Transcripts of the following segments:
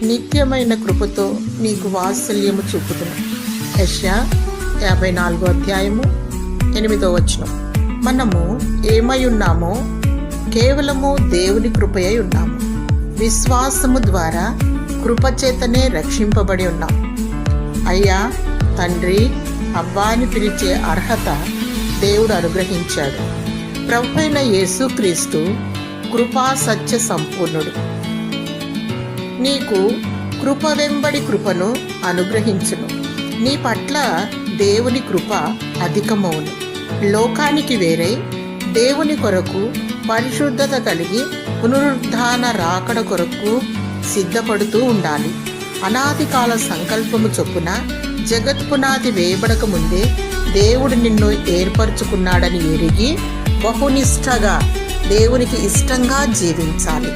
నిత్యమైన కృపతో నీకు వాత్సల్యము చూపుదును. యెషయా 54:8. మనము ఏమై ఉన్నామో కేవలము దేవుని కృపయై ఉన్నాము. విశ్వాసము ద్వారా కృపచేతనే రక్షింపబడి ఉన్నాం. అయ్యా, తండ్రి, అబ్బా అని పిలిచే అర్హత దేవుడు అనుగ్రహించాడు. ప్రభువైన యేసుక్రీస్తు కృపా సత్య సంపూర్ణుడు. నీకు కృప వెంబడి కృపను అనుగ్రహించును. నీ పట్ల దేవుని కృప అధికమవును. లోకానికి వేరై దేవుని కొరకు పరిశుద్ధత కలిగి పునరుద్ధాన రాకడ కొరకు సిద్ధపడుతూ ఉండాలి. అనాది కాల సంకల్పము చొప్పున జగత్పునాది వేయబడక ముందే దేవుడు నిన్ను ఏర్పరచుకున్నాడని ఎరిగి బహునిష్టగా దేవునికి ఇష్టంగా జీవించాలి.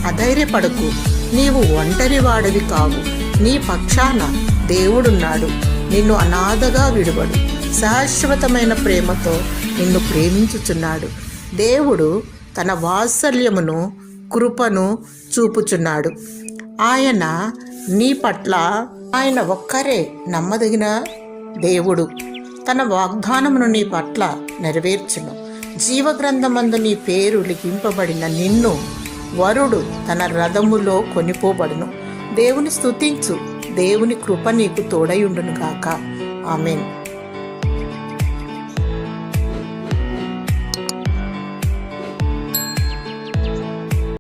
అధైర్యపడకు, నీవు ఒంటరి వాడివి కావు. నీ పక్షాన దేవుడున్నాడు. నిన్ను అనాథగా విడువడు. శాశ్వతమైన ప్రేమతో నిన్ను ప్రేమించుచున్నాడు. దేవుడు తన వాత్సల్యమును, కృపను చూపుచున్నాడు. ఆయన నీ పట్ల ఆయన ఒక్కరే నమ్మదగిన దేవుడు. తన వాగ్దానమును నీ పట్ల నెరవేర్చును. జీవగ్రంథమందు నీ పేరు లిఖింపబడిన నిన్ను వరుడు తన రథములో కొనిపోబడును. దేవుని స్తుతించు. దేవుని కృప నీకు తోడై ఉండును గాక. ఆమేన్.